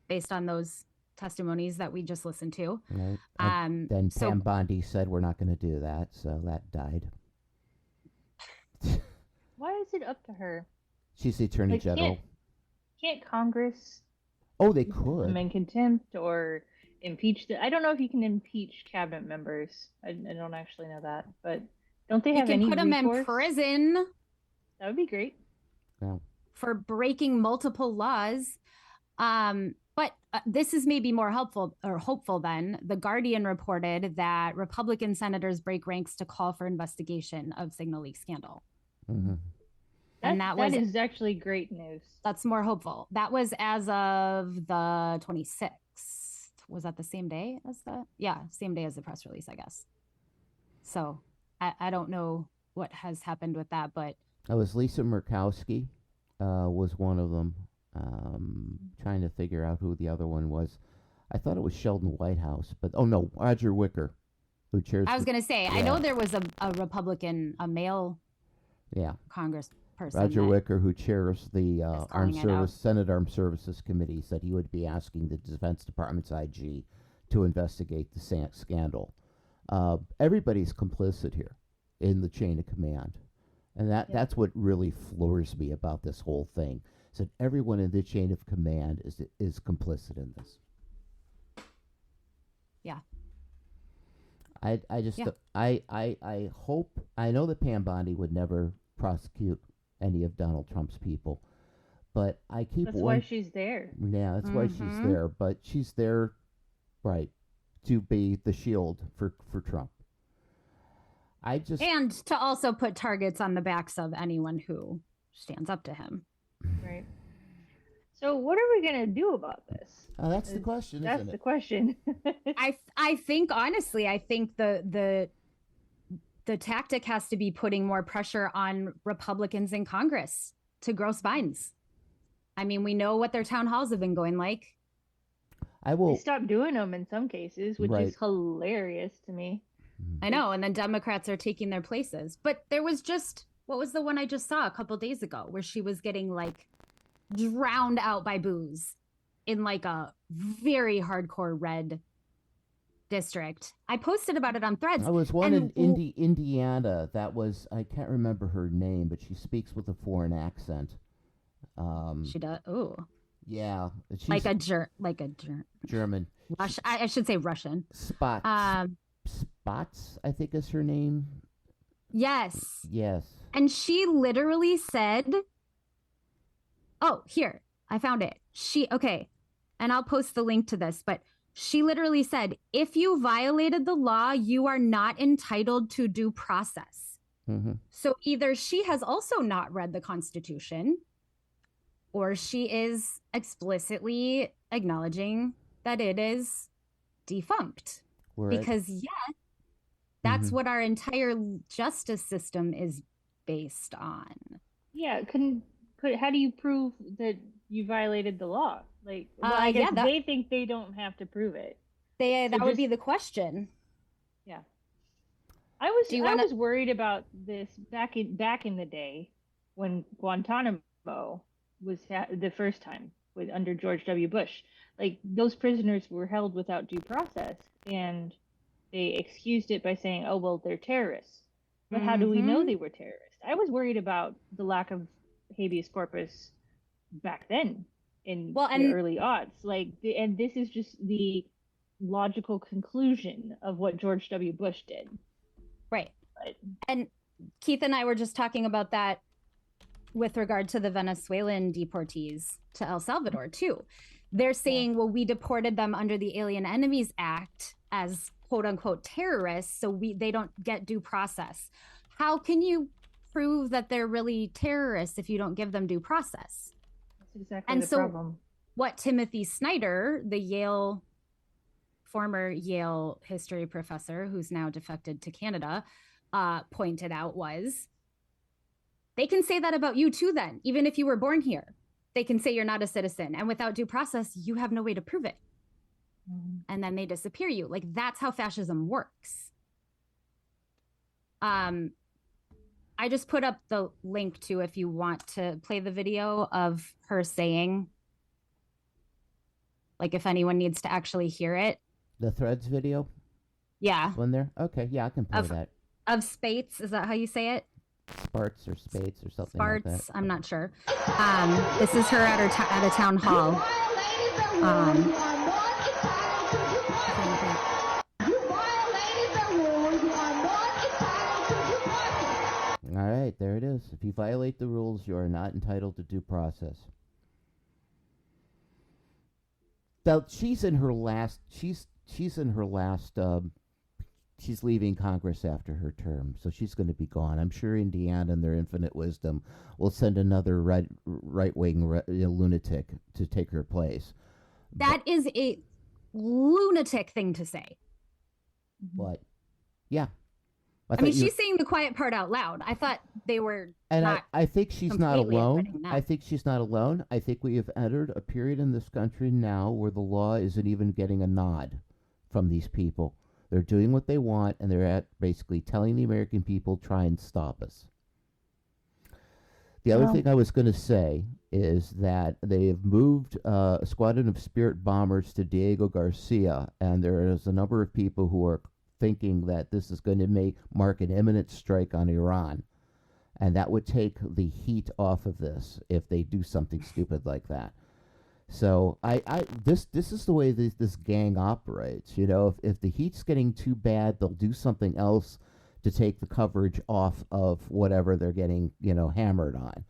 based on those testimonies that we just listened to. Right. And then Pam Bondi said we're not going to do that, so that died. Why is it up to her? She's the Attorney General. Can't Congress? Oh, they could. In contempt or impeach. I don't know if you can impeach cabinet members. I don't actually know that, but don't they have any recourse? You can put them in prison. That would be great. Yeah. For breaking multiple laws. But this is maybe more helpful or hopeful then. The Guardian reported that Republican senators break ranks to call for investigation of Signal leak scandal. Mm-hmm. And that is actually great news. That's more hopeful. That was as of the 26th. Was that the same day as the? Yeah, same day as the press release, I guess. So I don't know what has happened with that, but. It was Lisa Murkowski was one of them. Trying to figure out who the other one was. I thought it was Sheldon Whitehouse, but oh no, Roger Wicker, who chairs. I was going to say, yeah. I know there was a Republican, a male Congress person. Roger Wicker, who chairs the Senate Armed Services Committee, said he would be asking the Defense Department's IG to investigate the scandal. Everybody's complicit here in the chain of command. And that's what really floors me about this whole thing. Is that everyone in the chain of command is complicit in this. Yeah. I hope, I know that Pam Bondi would never prosecute any of Donald Trump's people, but I keep That's why she's there. Yeah, that's why she's there. But she's there, right, to be the shield for Trump. And to also put targets on the backs of anyone who stands up to him. Right. So what are we gonna do about this? That's the question. That's isn't the it? question. I think honestly, I think the tactic has to be putting more pressure on Republicans in Congress to grow spines. I mean, we know what their town halls have been going like. They stopped doing them in some cases, which Right. is hilarious to me. I know, and then Democrats are taking their places. But there was just, what was the one I just saw a couple days ago where she was getting like drowned out by booze in like a very hardcore red district. I posted about it on Threads. I was one in Indiana. That was, I can't remember her name, but she speaks with a foreign accent. She does. Oh, yeah, like a German. I should say Russian. Spots, I think is her name. Yes. Yes. And she literally said, "Oh, here, I found it." Okay, and I'll post the link to this, but she literally said, "If you violated the law, you are not entitled to due process." Mm-hmm. So either she has also not read the Constitution, or she is explicitly acknowledging that it is defunct. Because that's what our entire justice system is based on. Yeah, how do you prove that you violated the law? Like, well, I guess they think they don't have to prove it. That would be the question. Yeah, I was worried about this back in the day when Guantanamo was the first time under George W. Bush. Like, those prisoners were held without due process, and they excused it by saying, "Oh, well, they're terrorists." But how do we know they were terrorists? I was worried about the lack of habeas corpus back then in the early aughts. And this is just the logical conclusion of what George W. Bush did. Right. And Keith and I were just talking about that with regard to the Venezuelan deportees to El Salvador, too. They're saying, well, we deported them under the Alien Enemies Act as quote unquote terrorists, so they don't get due process. How can you prove that they're really terrorists if you don't give them due process? That's exactly the problem. What Timothy Snyder, the former Yale history professor who's now defected to Canada, pointed out was, they can say that about you too then, even if you were born here. They can say you're not a citizen, and without due process, you have no way to prove it. Mm-hmm. And then they disappear you. Like, that's how fascism works. I just put up the link to, if you want to play the video of her saying, like, if anyone needs to actually hear it. The Threads video? Yeah. One there? Okay, yeah, I can play that. Of Spates, is that how you say it? Sparts or Spates or something like that. I'm not sure. This is her at a town hall. All right, there it is. If you violate the rules, you are not entitled to due process. Now, she's leaving Congress after her term, so she's going to be gone. I'm sure Indiana, in their infinite wisdom, will send another right-wing lunatic to take her place. That is a lunatic thing to say. What? Yeah. I mean, she's saying the quiet part out loud. I thought they were. And I think she's not alone. I think she's not alone. I think we have entered a period in this country now where the law isn't even getting a nod from these people. They're doing what they want, and they're basically telling the American people, try and stop us. The other thing I was going to say is that they have moved a squadron of Spirit bombers to Diego Garcia, and there is a number of people who are thinking that this is going to mark an imminent strike on Iran, and that would take the heat off of this if they do something stupid like that. So this is the way this gang operates. You know, if the heat's getting too bad, they'll do something else to take the coverage off of whatever they're getting, hammered on.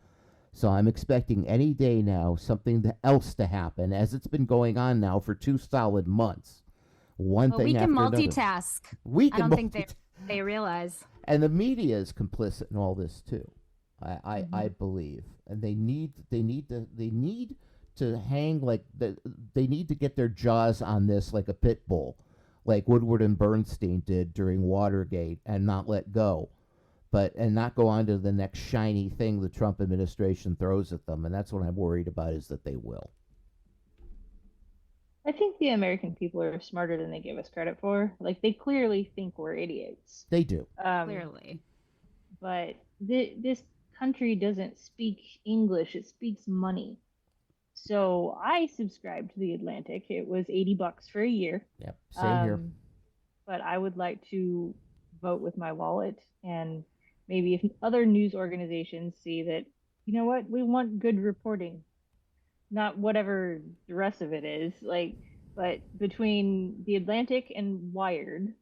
So I'm expecting any day now something else to happen, as it's been going on now for 2 solid months. One thing we can after multitask. Another. I don't think they realize. And the media is complicit in all this too. I believe, and they need to hang they need to get their jaws on this like a pit bull, like Woodward and Bernstein did during Watergate, and not let go, and not go on to the next shiny thing the Trump administration throws at them. And that's what I'm worried about, is that they will. I think the American people are smarter than they give us credit for. Like, they clearly think we're idiots. They do. Clearly. But this country doesn't speak English. It speaks money. So I subscribed to The Atlantic. It was $80 for a year. Yep, same here. But I would like to vote with my wallet. And maybe if other news organizations see that, you know what, we want good reporting. Not whatever the rest of it is, but between The Atlantic and Wired,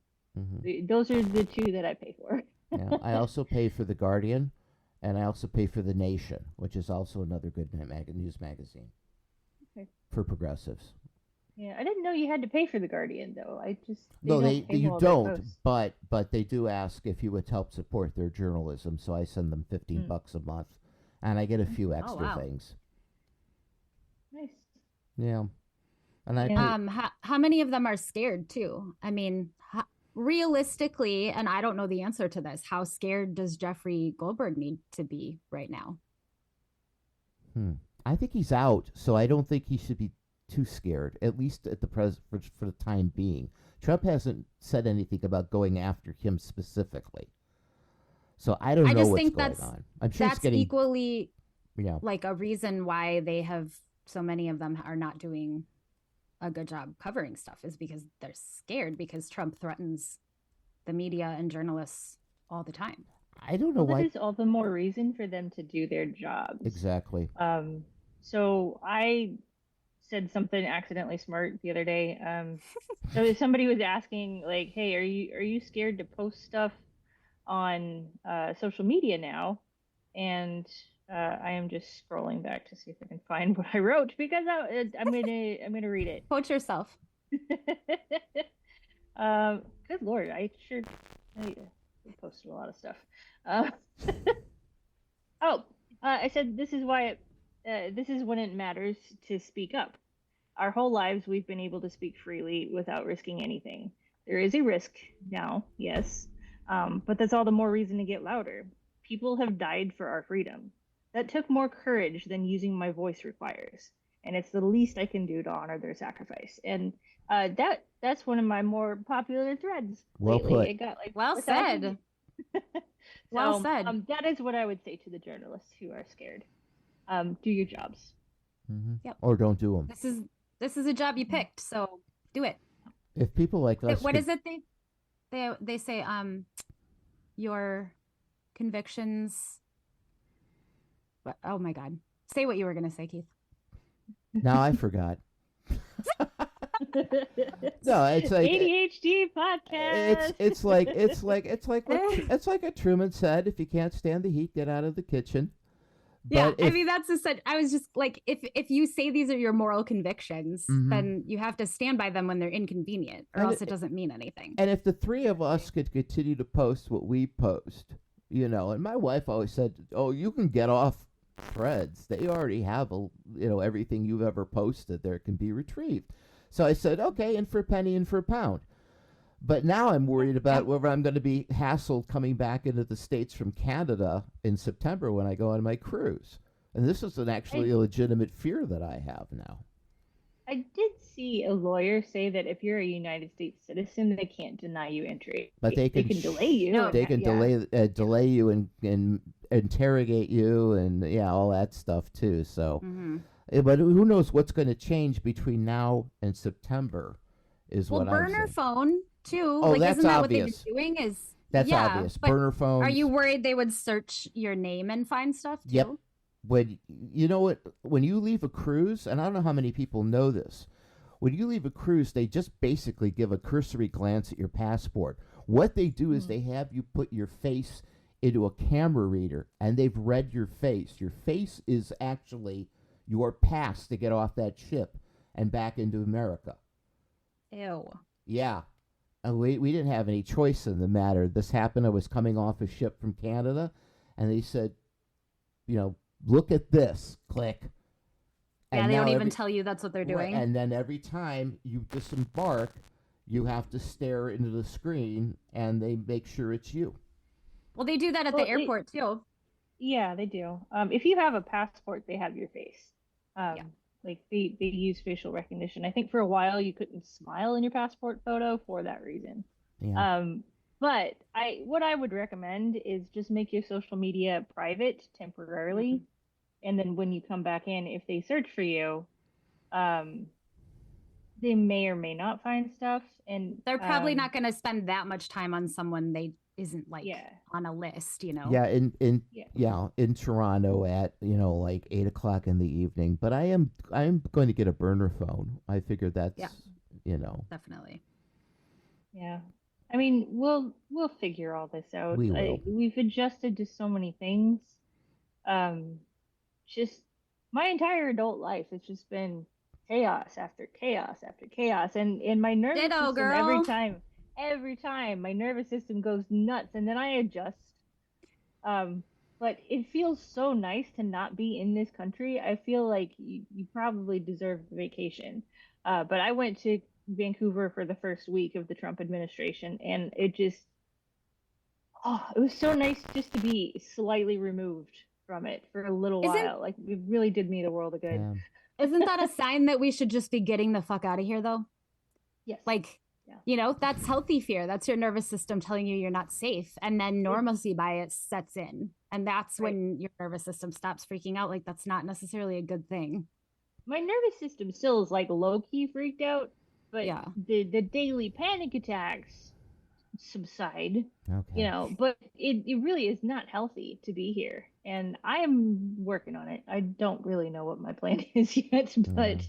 those are the two that I pay for. Yeah, I also pay for The Guardian, and I also pay for The Nation, which is also another good news magazine for progressives. Yeah, I didn't know you had to pay for The Guardian, though. You don't, but they do ask if you would help support their journalism, so I send them $15 a month, and I get a few extra things. Nice. Yeah. And how many of them are scared too? I mean, realistically, and I don't know the answer to this, how scared does Jeffrey Goldberg need to be right now? I think he's out, so I don't think he should be too scared, at least at the for the time being. Trump hasn't said anything about going after him specifically, so I don't know what's going on. I'm sure that's equally like a reason why they have. So many of them are not doing a good job covering stuff, is because they're scared, because Trump threatens the media and journalists all the time. I don't know why. That is all the more reason for them to do their jobs. Exactly. So I said something accidentally smart the other day. So somebody was asking, like, hey, are you scared to post stuff on social media now? And I am just scrolling back to see if I can find what I wrote, because I'm gonna read it. Quote yourself. Good Lord, I posted a lot of stuff. I said this is why this is when it matters to speak up. Our whole lives we've been able to speak freely without risking anything. There is a risk now, yes, but that's all the more reason to get louder. People have died for our freedom. That took more courage than using my voice requires, and it's the least I can do to honor their sacrifice. And that's one of my more popular threads lately. Put. It got well said. Well said. That is what I would say to the journalists who are scared. Do your jobs. Yep. Or don't do them. This is a job you picked, so do it. If people like us, what is it they say? Your convictions. Oh my God! Say what you were going to say, Keith. Now I forgot. No, it's like ADHD podcast. It's like what Truman said: if you can't stand the heat, get out of the kitchen. But I mean, that's I was just like, if you say these are your moral convictions, then you have to stand by them when they're inconvenient, or else it doesn't mean anything. And if the three of us could continue to post what we post, and my wife always said, "Oh, you can get off threads. They already have everything you've ever posted there can be retrieved." So I said, "Okay, in for a penny, in for a pound." But now I'm worried about whether I'm going to be hassled coming back into the States from Canada in September when I go on my cruise. And this is actually a legitimate fear that I have now. I did see a lawyer say that if you're a United States citizen, they can't deny you entry. But they can delay you. They can delay you and interrogate you and all that stuff too. So, but who knows what's going to change between now and September? Is what I'm saying. Burner phone too. Oh, that's isn't that obvious. what they've been doing? That's obvious. Burner phones. Are you worried they would search your name and find stuff too? Yep. When you leave a cruise, and I don't know how many people know this, when you leave a cruise, they just basically give a cursory glance at your passport. What they do is they have you put your face into a camera reader, and they've read your face. Your face is actually your pass to get off that ship and back into America. Ew. Yeah. And we didn't have any choice in the matter. This happened. I was coming off a ship from Canada, and they said, look at this. Click. Yeah, they now don't even tell you that's what they're doing. Right, and then every time you disembark, you have to stare into the screen, and they make sure it's you. Well, they do that at the airport too. Yeah, they do. If you have a passport, they have your face. Like they use facial recognition. I think for a while you couldn't smile in your passport photo for that reason. Yeah. But what I would recommend is just make your social media private temporarily, and then when you come back in, if they search for you, they may or may not find stuff, and they're probably not going to spend that much time on someone they isn't like Yeah. on a list, you know. Yeah, in Toronto at like 8:00 in the evening. But I'm going to get a burner phone. I figured that's Definitely. Yeah. I mean, we'll figure all this out. We will. We've adjusted to so many things. Just my entire adult life, it's just been chaos after chaos after chaos, and my nervous Ditto, system girl. every time my nervous system goes nuts, and then I adjust. But it feels so nice to not be in this country. I feel like you probably deserve a vacation. But I went to Vancouver for the first week of the Trump administration, and it was so nice just to be slightly removed from it for a little while. Like, it really did me the world of good. Yeah. Isn't that a sign that we should just be getting the fuck out of here, though? Yes. Like, that's healthy fear. That's your nervous system telling you you're not safe. And then normalcy bias sets in. And that's when your nervous system stops freaking out. Like, that's not necessarily a good thing. My nervous system still is like low-key freaked out, but the daily panic attacks subside. Okay. But it really is not healthy to be here, and I am working on it. I don't really know what my plan is yet, but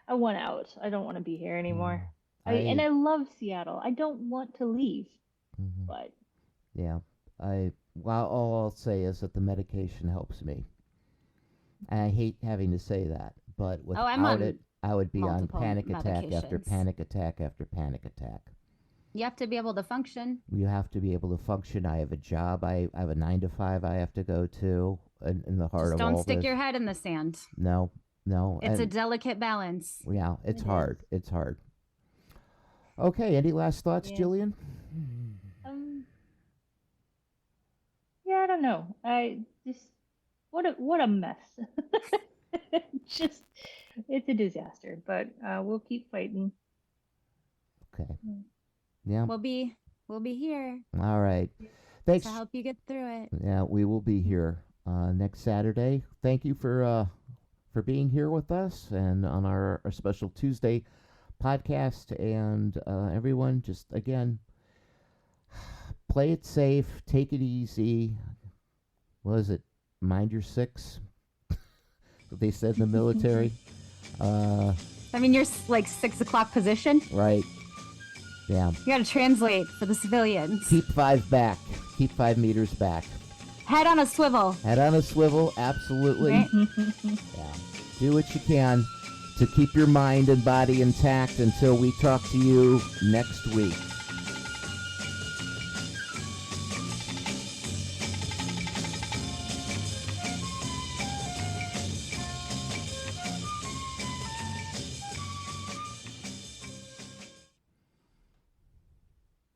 I want out. I don't want to be here anymore. And I love Seattle. I don't want to leave, but yeah, all I'll say is that the medication helps me. And I hate having to say that, but without it, I would be on panic attack after panic attack after panic attack. You have to be able to function. You have to be able to function. I have a job. I have a 9 to 5 I have to go to in the heart of all this. Don't stick your head in the sand. No. It's a delicate balance. Yeah, it's hard. It's hard. Okay, any last thoughts, Jillian? Yeah, I don't know. What a mess. It's a disaster, but we'll keep fighting. Okay. Yeah. We'll be here. All right. Thanks. To help you get through it. Yeah, we will be here next Saturday. Thank you for being here with us and on our special Tuesday podcast. And everyone, just again, play it safe, take it easy. What is it? Mind your six. They said in the military. I mean, you're like 6 o'clock position. Right. Yeah. You got to translate for the civilians. Keep 5 back. Keep 5 meters back. Head on a swivel. Head on a swivel. Absolutely. Right. Yeah. Do what you can to keep your mind and body intact until we talk to you next week.